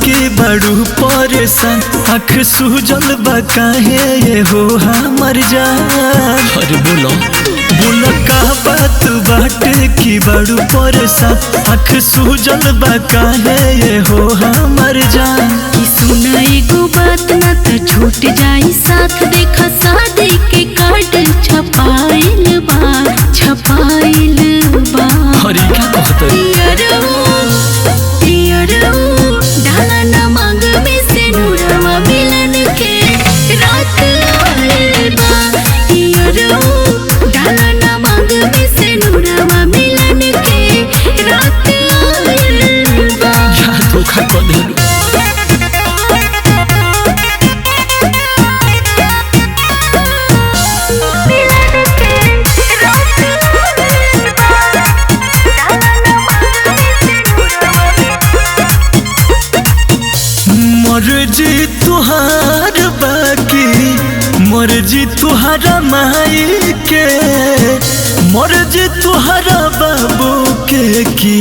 की बड़ू परेशान, आँख सूजल बा काहे ये हो हमर जान। अरे बोलो बोलो का बात बाटे की बड़ू परेशान, आँख सूजल बा काहे ये हो हमर जान। कि सुना एगो बात ना तो छूट जाई साथ, देखा शादी के कार्ड छपाइल बा छपाइल बा। अरे क्या कहत डाला ना मांग में से नूरवा मिलन के रात आइल बा। डाला ना मांग में से नूरवा मिलन के रात आइल बा। क्या धोखा कर देलू। मर्जी तुहार बाकी मर्जी तुहारा माई के, मर्जी तुहारा बाबू के की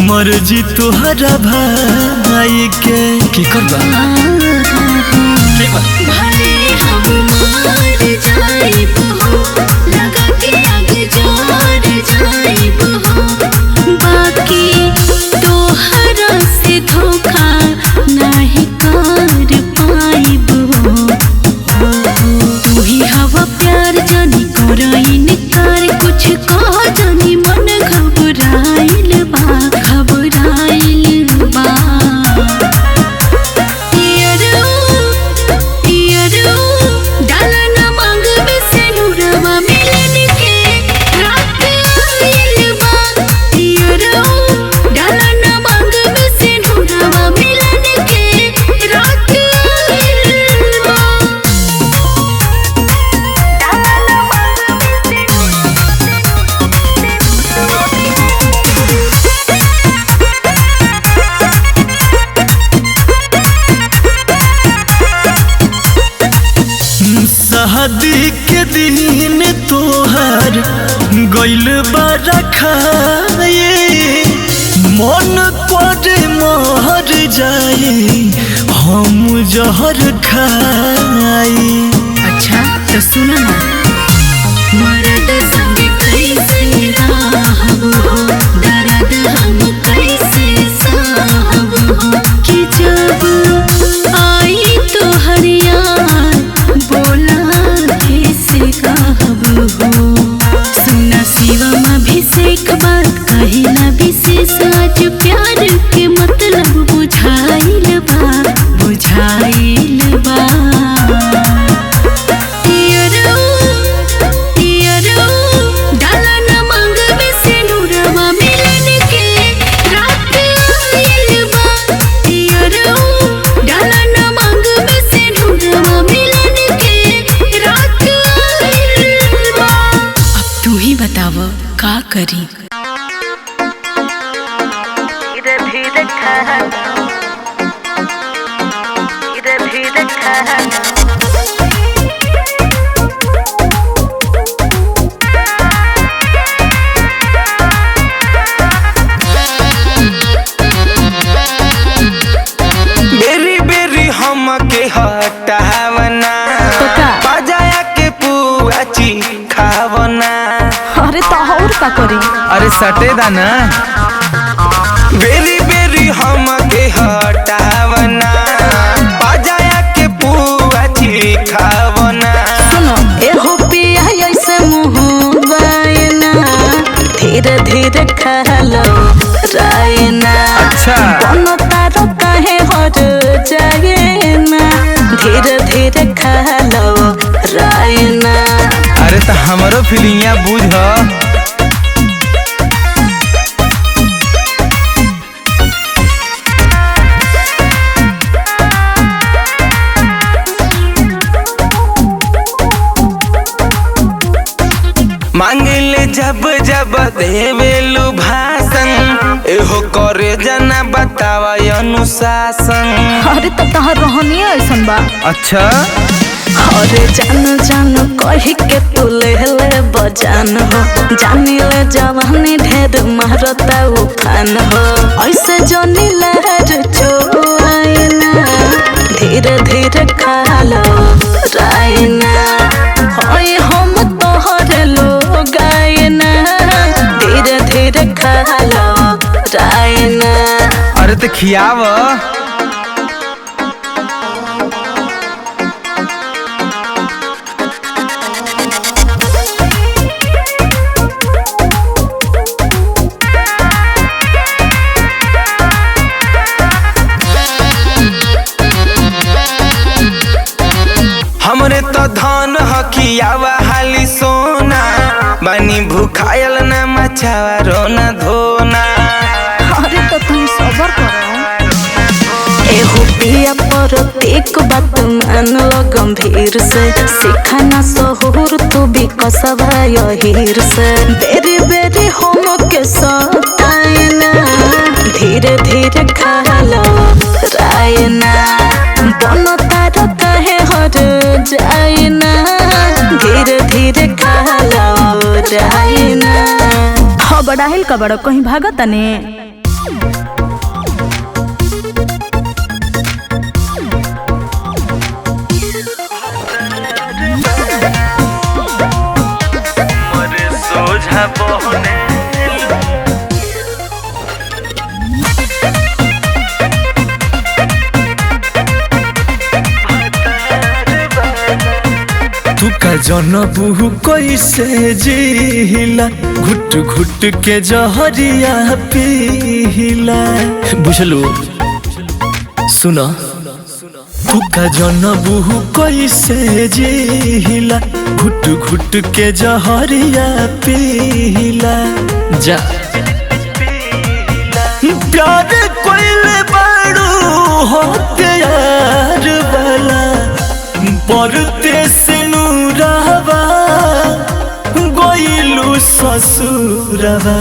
मर्जी तुहारा भाई के। की करबा भले हम मर जाइब हो, लगा के आग जोर जाइब हो, बाकी तोहरा से धोखा नहीं कर पाइब हो। तू ही हवा प्यार जानी करइन कर, कुछ कह जानी मन घबराइल बा घबराइल बा। डाला ना मांग में से नूरवा मिलन के रात आइल बा। डाला ना मांग में से नूरवा मिलन के रात आइल बा। शादी के दिन तोहार गइल बारा खाए, मन करे मर जाए हम जहर खाए। अच्छा तो सुनो ना, मर्द संग कैसे रहब हो, दर्द हम कैसे सहब हो। कि जब आई तोहर याद बोला कैसे कहब हो। सुना शिवम अभिषेक बात कहिला विशेष, आज प्यार के मतलब बुझाइल बा बुझाइल बा। डाला ना मांग में से नूरवा मिलन के रात आइल बा। डाला ना मांग में से नूरवा मिलन के रात आइल बा। अब तू ही बताव का करी। बेरी बेरी हम के हटावना, बजाया के पुआची खावना। अरे तो और का करी। अरे सटे दाना बेरी बेरी हम के हटावना, बजाया के पुआची खावना। सुनो एहो पिया ऐसे मुँह बायना, धीरे धीरे खा लो रायना। अच्छा बनो तारो काहे हर जाए ना, धीरे धीरे खा लो रायना। अरे तो हमारो फीलिंगिया बुझ। मांगिले जब जब देवेलु भाषण, एहो करे जना बतावा अनुशासन। अरे तो तहार रहनी ऐसन बा। अच्छा अरे जान जान कह के तू ले बजान हो, जानी ले जवानी ढेर मारता उफान हो। ऐसे जनी लहर चोराई धीरे धीरे खा लो रायना होय हम तोहरे लोग आयना धीरे धीरे खा लो रायना। अरे तो खियाव। हमरे तो धन हकियावा हाली सोना बनी भूखायल न मचावा रोना धोना। अरे तो तुम सबर करो एहो पिया प्रत्येक बात मान लो गंभीर से सिखाना सहूर तू भी कसबा यहीर से बेरी बेरी हम के सतायना धीरे धीरे खा लो रायना बन तार कहे हर जायना धीरे धीरे खा लो रायना। हाँ बड़ा हिल का बड़ा कहीं भागत ने सोझा बहने तू का जनबू कैसे जिला घुट घुट के जहरिया पीला बुझलू सुना तू का जनबू कैसे जिला घुट घुट के जहरिया पीला जा प्यार कोइले बाड़ू होते यार वाला परते से नूरावा गोइलू ससुरवा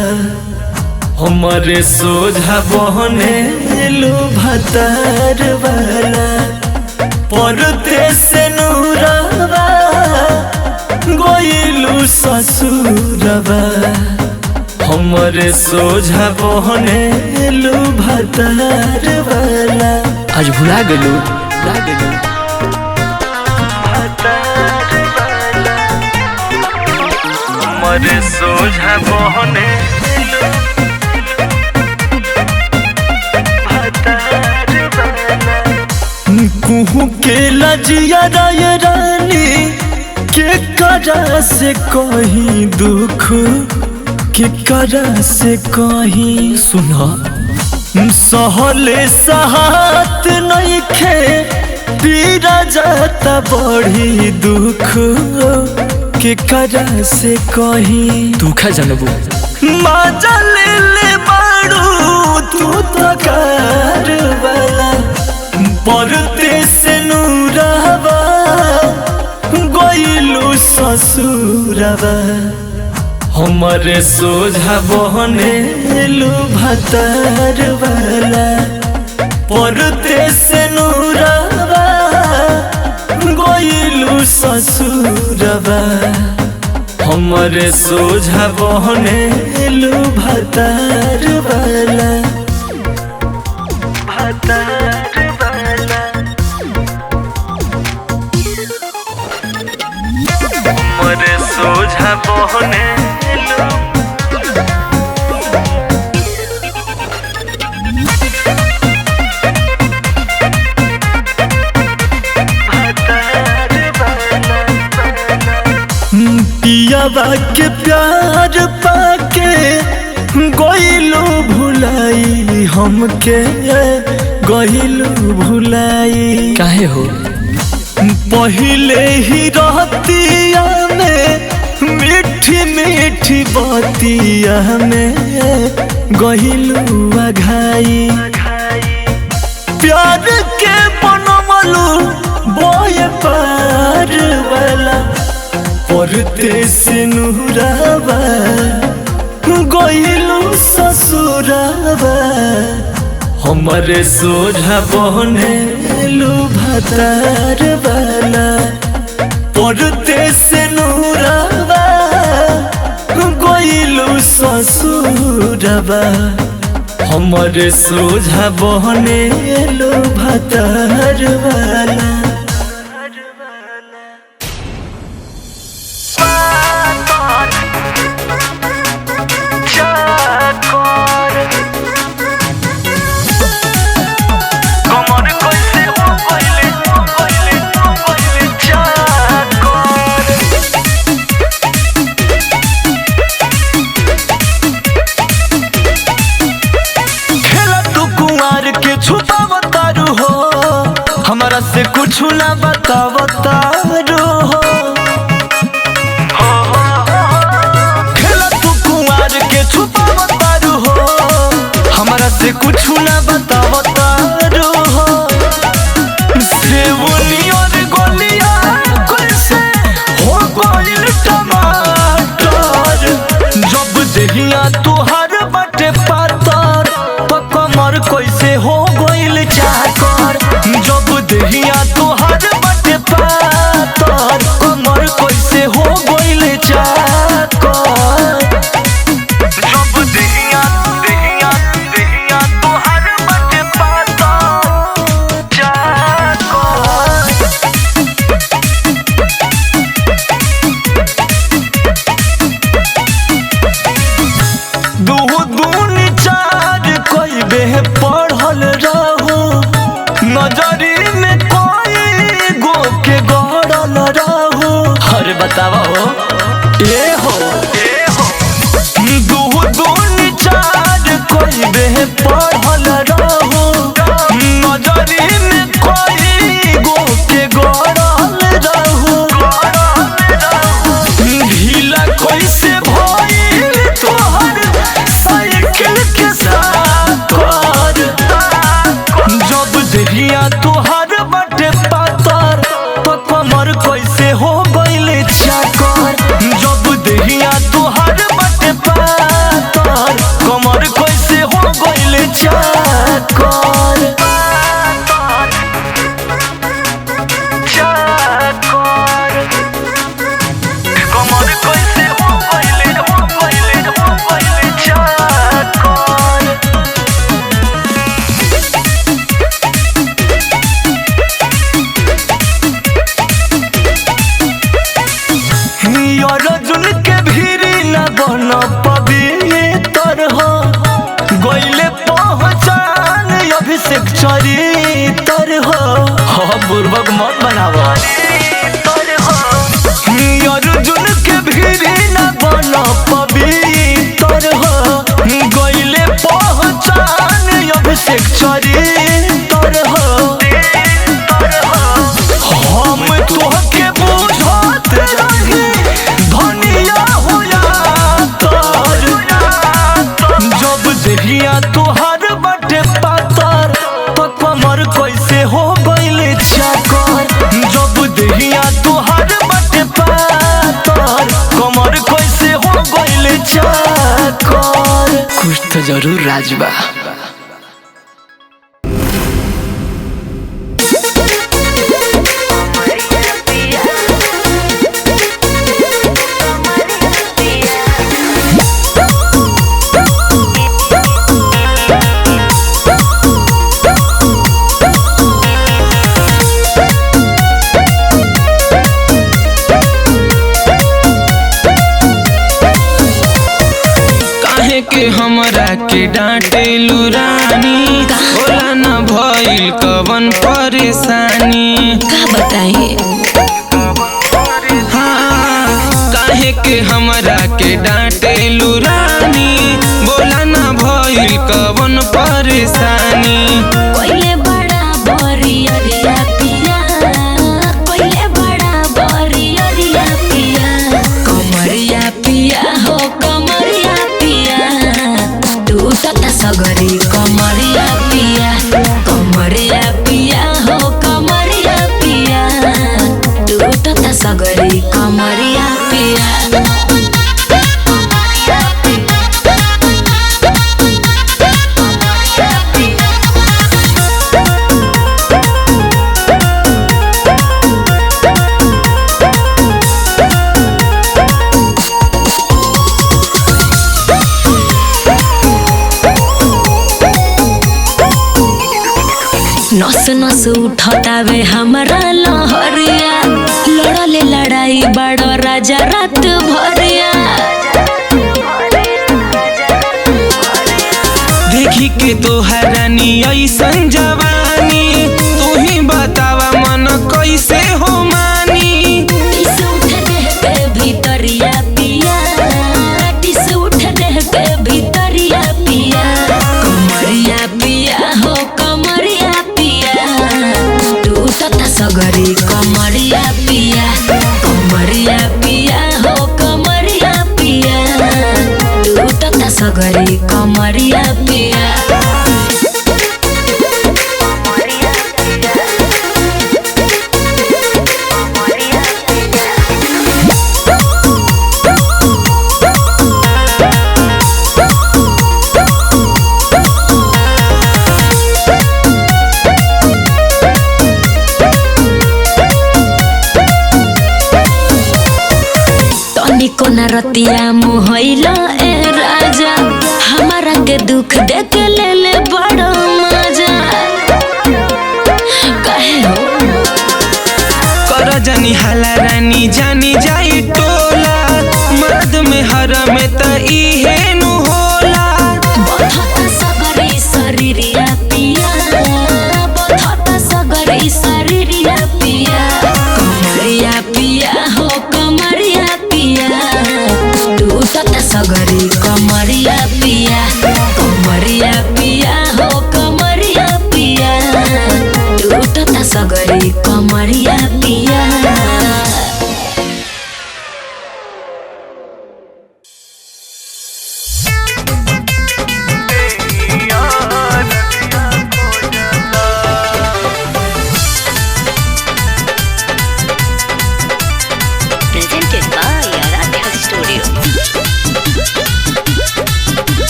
हमारे सोझा बहने लो भतार वाला परते से नूरावा गोइलू ससुरवा हमारे सोझा बहने लो भतार वाला। आज भुला गेलू हमारे सोझा बहने कुहू के लजिया राय रानी के करा से कहीं दुख के करा से कहीं सुना सहले सहात नहीं खे पीरा जाता बड़ी दुख के करा से कहीं दुखा जानबू मजा ले ले बाड़ू तू तो कार वाला परते से नूरावा गोइलू ससुरवा हमारे सोझा बहने लो भतार वाला परते से नूरावा गोइलू ससुरवा हमारे सोझा बहने लो भतार वाला भतार वाला हमारे सोझा बहने पियावा के प्यार पाके गोइलू भुलाई हमके गोइलू भुलाई काहे हो पहिले ही रहतिया में मीठी मीठी बतिया में गोइलू अघाई प्यार के बनमलू बोए पार वाला परते से नूरावा गोइलू ससुरावा हमारे सोझा बहने लो भतार वाला परते से नूरावा गोइलू ससुरावा हमरे सोझा बहने लो भतार वाला हमरा से कुछ ना बतावतारू हो खेला तू कुमार के छुपावतारू हो हमरा से कुछ ना बतावतारू हो सेवनी और गोलियां कैसे हो गइल टमाटर जब देहिया तुहार बाटे पातर कमर कैसे हो गइल चाकर जब देहिया तुहार बाटे पातर कमर कैसे हो गइल चाकर जब देहिया तुहार बाटे पातर चाकर दून चार कोई बे पढ़ल रहू नजरी में कोई गो के गड़ल रहू अरे बतावा हो ए हो दून चार कोई बे पढ़ल रहू नजरी में कोई गो के गड़ल रहू ढीला कैसे भइल तोहर साइकिल के साथ कर जब देहिया तुहार बाटे पातर कमर कैसे हो गइल चाकर जब देहिया तुहार बाटे पातर कमर कैसे हो गइल चाकर कमर कैसे हो गइल चाकर अर्जुन के भीरी न बन पवित्र हो गइले पहचान अभिषेक चरित्र हो बुर्बक मत बनावा अर्जुन के भीरी न बन पवित्र हो गइले पहचान अभिषेक चरित्र हो हम तोहके बुझत रही धनिया होया तर जब देहिया तुहार बाटे पातर कमर कैसे हो गइल चाकर जब देहिया तुहार बाटे पातर कमर कैसे हो गइल चाकर कुछ तो जरूर राजबा के हमरा के डांटेलू रानी होला न भइल कवन परेशानी का बताइए काहे के हमरा के डांटेलू रानी बोला न भइल कवन परेशानी कोइले बड़ा बरिया पिया कोइले बड़ा बरिया पिया कमरिया पिया हो कमरिया पिया तू तता सगरी कमरिया पिया हो कमरिया पिया तू तता सगरी कमरिया पिया जोश उठतावे हमारा लहरिया लड़ले लड़ाई बड़ो राजा रात भरिया देखी के तोहरानी ऐसन जवानी तू ही बतावा मन कैसे हो मानी टिस उठ देह के भीतरिया पिया टिस उठ देह के भीतरिया पिया कमरिया पिया हो कमरिया पिया तू तथा सगरी कमरिया पिया कमरिया पिया हो कमरिया पिया तू तथा सगरी कमरिया पिया कोना रतिया मुहैला ए राजा हमारा के दुख देख ले ले बड़ा मजा कहे हो कर जानी हाला रानी जानी जाई टोला मर्द में हर में त इहे नु होला बधता सगरी शरीरिया पिया बधता सगरी शरीरिया पिया कमरिया पिया हो कमरिया पिया तू तथा सगरी कमरिया पिया कमरिया पिया हो कमरिया पिया तू तथा सगरी कमरिया पिया Presented by Aradhya Studio.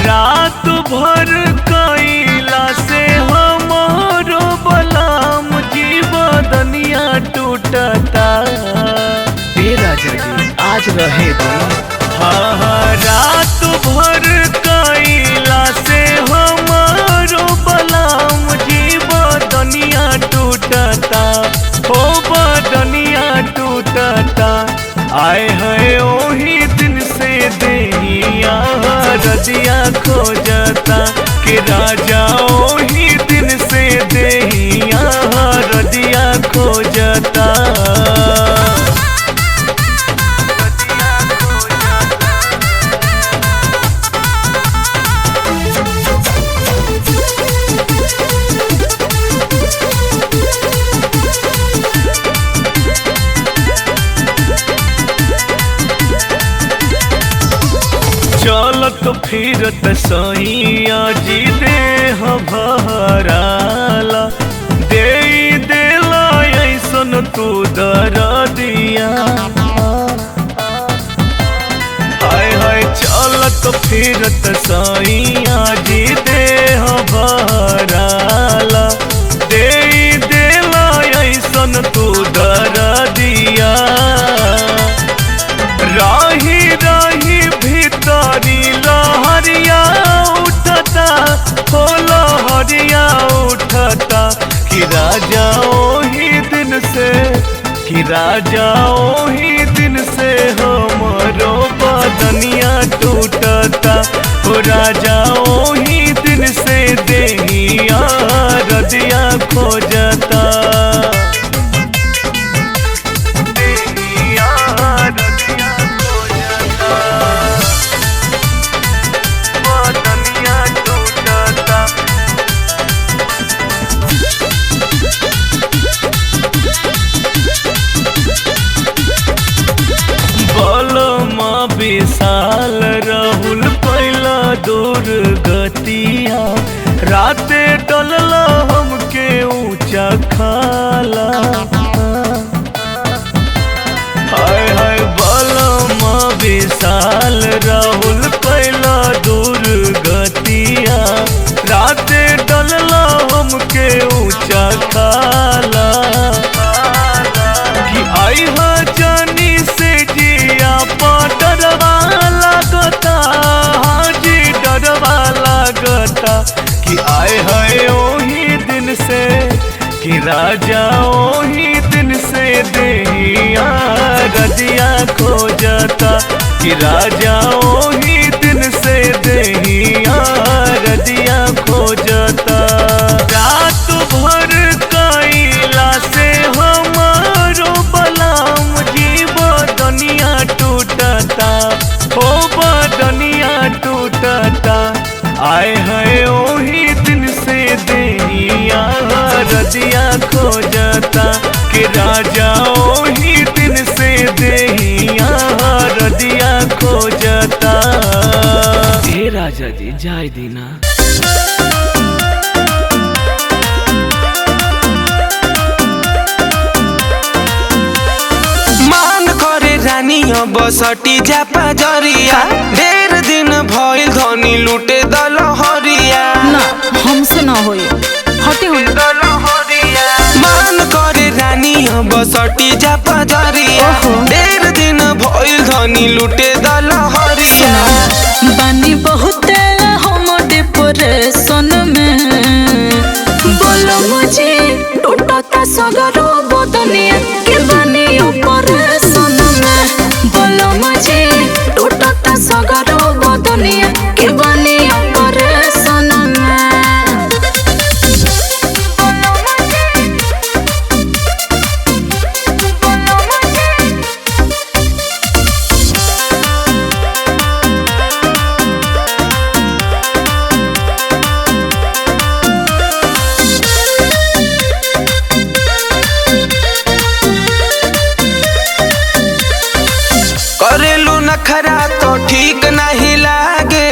रात भर कैला से हमारो बलाम जीवदनिया टूटता ए राजा जी आज रहे दो हाँ रात भर कैला से हमारो बलाम जीवदनिया टूटता हो बदनिया टूटता आए है ओही दिन से देहिया रजिया खोजता कि राजा ओही दिन से देहिया रजिया खोजता चलत फिरत सैया जी देह भराला दे देला ऐसन तू दरदिया हाय हाय चलत फिरत सैया जी देह भराला दे देला ऐसन तू दरदिया राही राही भीतरी लहरिया उठता हो लहरिया उठता कि राजा ओही दिन से कि राजा ओही दिन से हमरो बदनिया टूटता हो राजा ओही दिन से देहिया रजिया खोजता विशाल राहुल पहला दूर गतिया राते डलला हमके ऊंचा खाला हाय हाय बलमा विशाल राहुल पहला दूर गतिया राते डलला हमके ऊंचा खाला कि आई हा जानी से जिया डरवा लागता हाजी डरवा लागता राजा ओही दिन से देहिया रजिया खो जाता कि राजा ओही दिन से देहिया रजिया खो जाता। रात भर कैला से हमारो बलाम जीव दुनिया टूटता हो बदनिया टूटता। आए है ओही दिन से देहिया रजिया खो जाता कि राजा ओही दिन से देहिया रजिया खो जाता। हे राजा जी जाय दीना। मान करे रानी बसटी जा पजरिया ढेर दिन भइल धनी लूटे दलहरिया ना हमसे ना होई हटे हो। मान करे रानी बसटी जा पजरिया ढेर दिन भइल धनी लूटे दलहरिया। बानी बहुत हम डिप्रेशन में बोलो मुझे टूटता सगरो बदनिया के बानी ऑपरेशन में। बोलो मुझे टूटता सगरो बदनिया के बानी ऑपरेशन में। करेलू नखरा तो ठीक नहीं लागे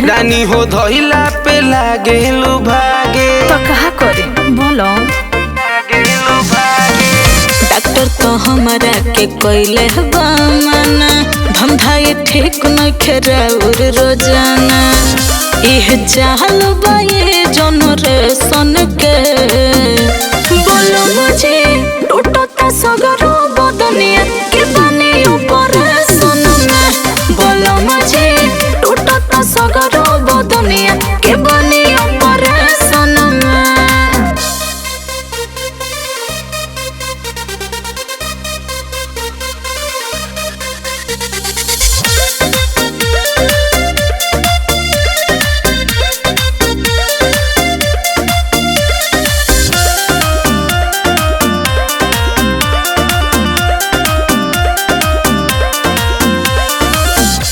रानी हो धइला पे लागे लू भागे। तो कहा करे बोलो डॉक्टर तो हमारा के कोइले बामना धंधाए ठीक न खेराउर रोजाना। इह चाहल बाये जनरेशन के बोलो मुझे टूटता सगरो बदनिया के बानी ऑपरेशन में। बोलो मुझे टूटता सगरो बदनिया के बानी ऑपरेशन में।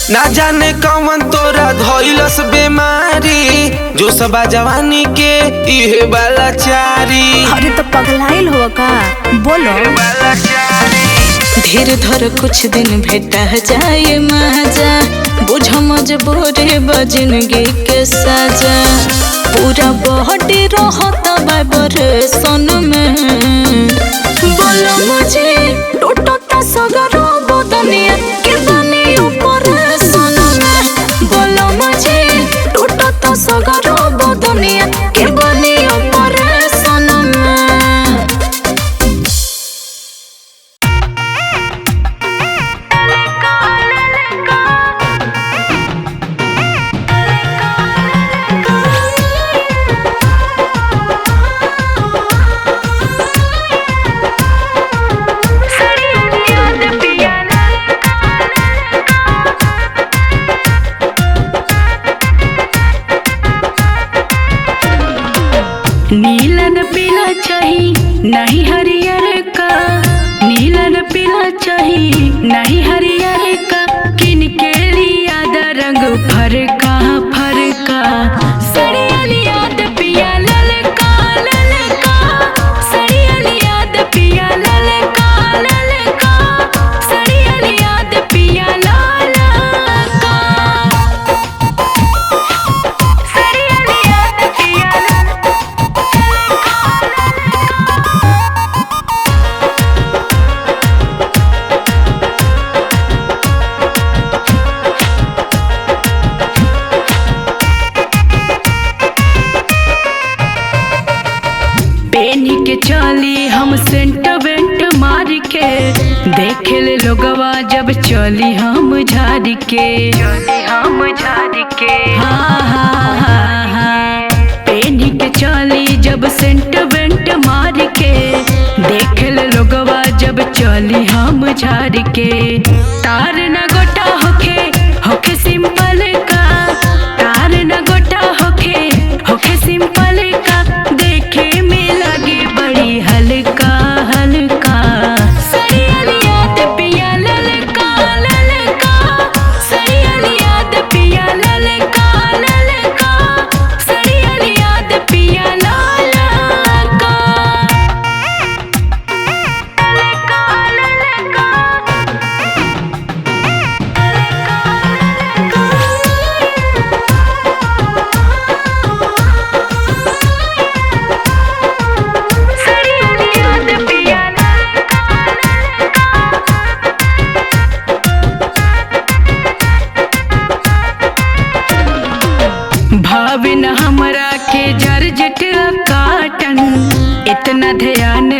ना जाने कौन तोरा धइलस बीमारी जो सबा जवानी के इहे वाला चारी। अरे तो पगलाइल हो का बोलो धीर धर कुछ दिन भेटा जाए मजा बुझ मजबूरी जिंदगी के सजा। पूरा बॉडी रहता वाइब्रेशन में बोलो मुझे टूटता सगरो बदनिया के बानी ऑपरेशन में। बोलो मुझे टूटता सगरो बदनिया के बानी ऑपरेशन में। नीलन पीला चाही नहीं हरियर का, नीलन पीला चाही नहीं हरियर का। किन के लिया द रंग फरका फरका सड़िया लिया द पिया ललका ललका। सड़िया लिया द पिया ललका ललका। सड़िया लिया द पिया ललका। सड़िया लिया द पिया पेनी के चली हम सेंट वेंट मार के। देखे ले लोगवा जब चली हम झाड़ के। हाँ हाँ हाँ हाँ पेनी के चली जब सेंट वेंट मार के।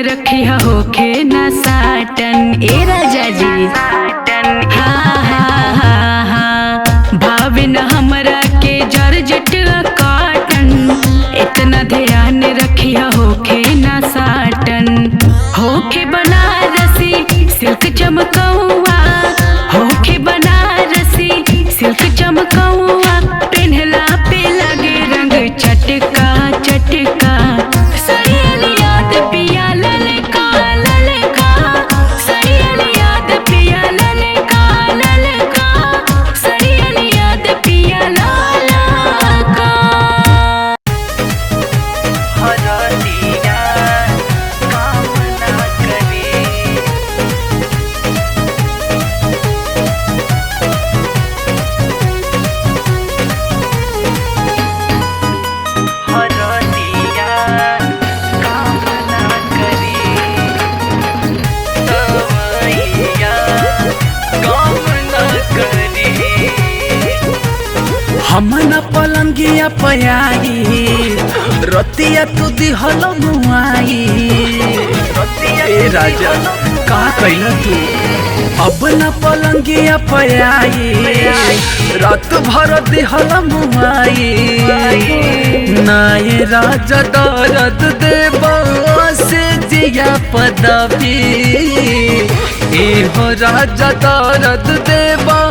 रखिया होखे न साटन ए राजा जी। हाँ हाँ हाँ हाँ भावे न हमरा के जर्जट काटन, इतना ध्यान रखिया होखे न साटन। होखे बनारसी सिल्क चमकौआ, होखे बनारसी सिल्क चमकौआ, पेन्हला पे लगे रंग चटका चटका। सरियल याद पिया ललका ललका, सरियल याद पिया ललका ललका, सरियल याद पिया ललका। हरदिया काम ना करे। हरदिया काम ना करे। दवैया काम ना करे। हम न पलंगिया पयाई, रतिया तू दिहल मुआई। ए राजा का कैला तू, अब न पलंगिया पयाई, रात भर दिहल मुआई। नाये राजा दर्द देवा से जिया पदवी, ए हो राजा दर्द देवा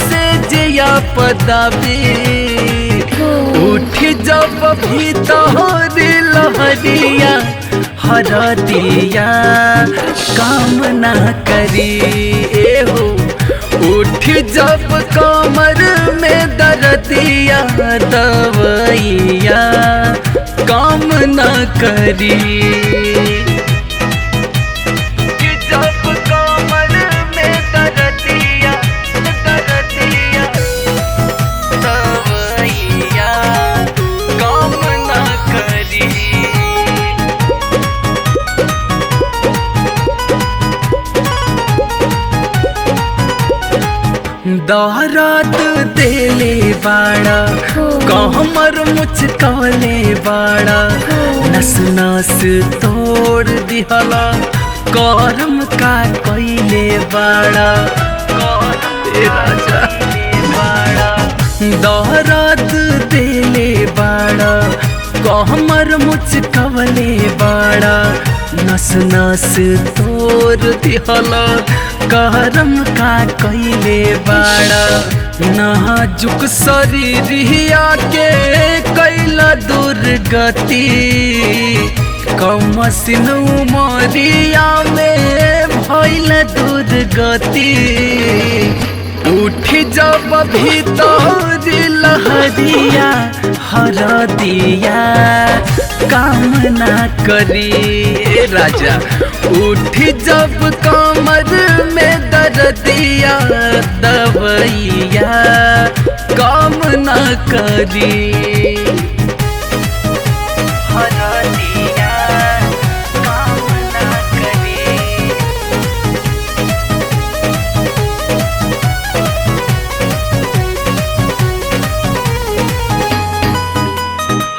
से जिया पदवी। उठ जब भीतर लहरिया हरदिया काम ना करी। ए हो उठ जब कमर में दर्दिया, दवैया काम ना करी। जब कमर में दर्दिया दर्दिया, दवैया काम ना करी। दहरात देले बाड़ा, कहमर मुचकले बाड़ा, नस नस तोड़ दिहला, करम का कइले बाड़ा। ए राजा दहरात देले बाड़ा, कहमर मुचकले बाड़ा, नस नस तोड़ दिहला, करम का कइले बाड़ा। नाजुक शरीरिया के कैला दुर्गति, कमसिन उमरिया में भइल दुर्गति। उठ जब भीतर लहरिया हरदिया काम ना करी। ए राजा उठ जब कमर में दर्दिया, दवैया काम ना करी। हरदिया काम ना करी।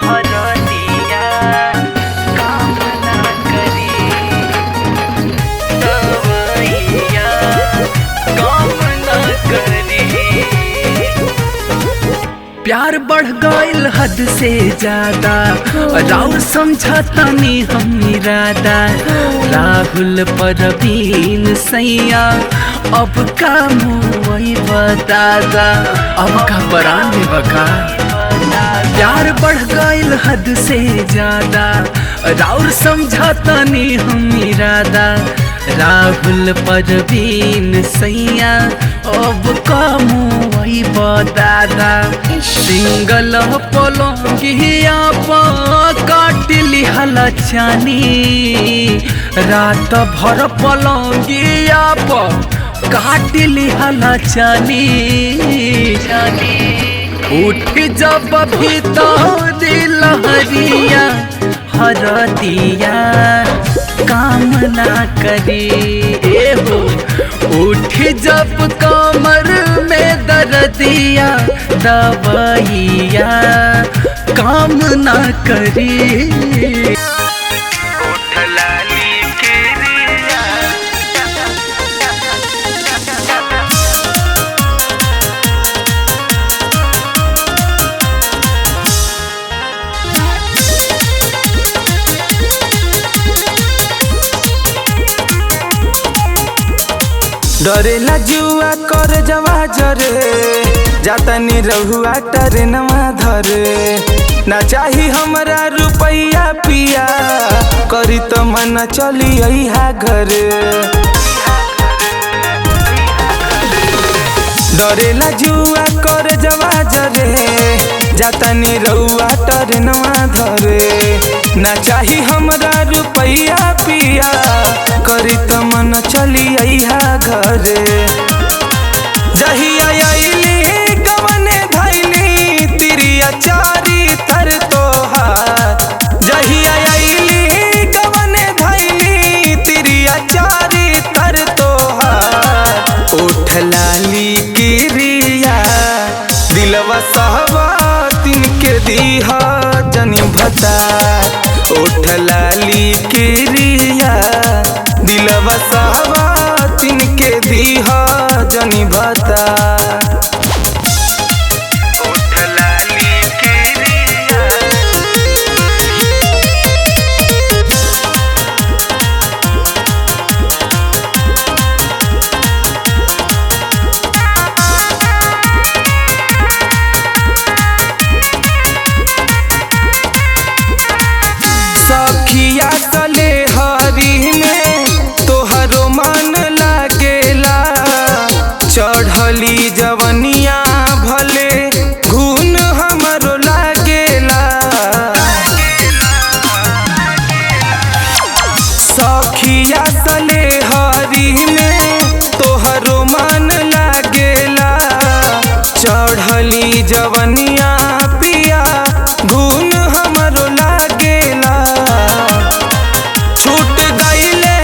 हरदिया काम ना करी। दवैया काम ना करी। प्यार बढ़ गइल हद से ज्यादा, राउर समझतनी हम इरादा। राहुल परवीन सैया अब का मुई बतादा, अब का परान में बका। प्यार बढ़ गइल हद से ज्यादा, राउर समझतनी हम इरादा। राहुल परवीन सैया अब का मुई बतादा। सिंगल पलंगिया पा काट लिहल चानी, रात भर पलंगिया पा काट लिहल चानी। उठ जब भीतर लहरिया हरदिया काम ना करी। ए हो उठ जब कमर में दर्दिया, दवाइया काम ना करी। उठ लाली डरेला जुआ कर जवा जरे जाता नी रहुआ टरेनवा धरे ना चाही हमरा रुपैया पिया करी तो मन चली अइहा घरे डरेला जुआ कर जवा जरे जाता नी रहुआ टरेनवा धरे ना चाही हमरा रुपैया पिया करी तो मन चली अइहा घरे जहिया आइली गवने धैली तिरिया चारी तर तोहार जहिया आइली गवने धैली तिरिया चारी तर तोहार ओठ लाली किरिया दिलवा सहवा तिनके दीहा जनी भता ओठ लाली किरिया दिलवा सहवा तिनके दीहा जनी भता ओठ लाली किरिया सखिया तले हरी में तोहरो मन लागेला चढ़ली जवनिया भले घून हमरो लागेला सखिया तले हरी में तोहरो मन लागेला चढ़ली जवनिया पिया घून हमरो लागेला छूट गईले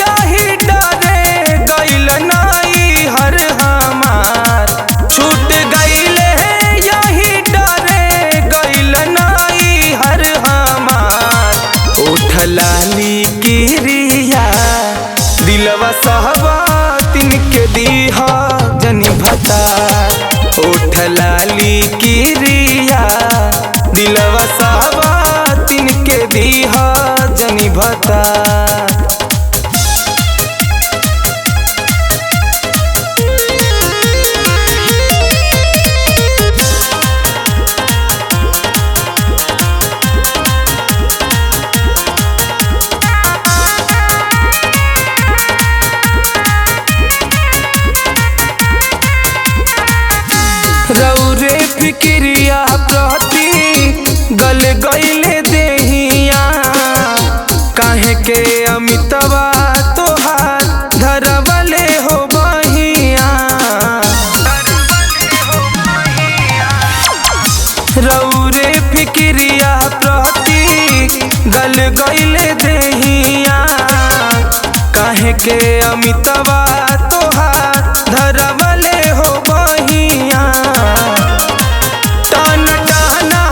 यही डरे गईल नाई हर हमार छूट गईले यही डरे गईल नाई हर हमार ओठ लाली किरिया दिलवा सहवा तिनके दीहा जनी भता ओठ लाली किरिया दिलवा सहवा तिनके दीहा जनी भता रौरे फिक्रिया प्रति गल गईले देहिया काहे के अमितवा तोहार धरवले हो बहिया रौरे फिक्रिया प्रति गल गईले देहिया काहे के अमितवा तोहार धरवले हो बहिया टन टना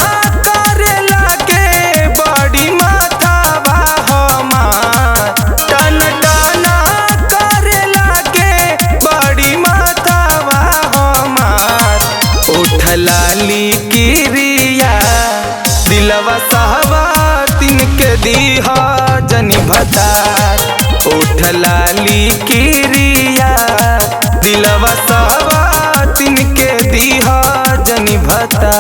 करे लागे बड़ी माथा बा हमार टन टना करे लागे बड़ी माथा बा हमार ओठ लाली किरिया दिलवा सहवा तिनके दीहा जनी भता ओठ लाली किरिया दिलवा सहवा तिनके दीहा जनी भता।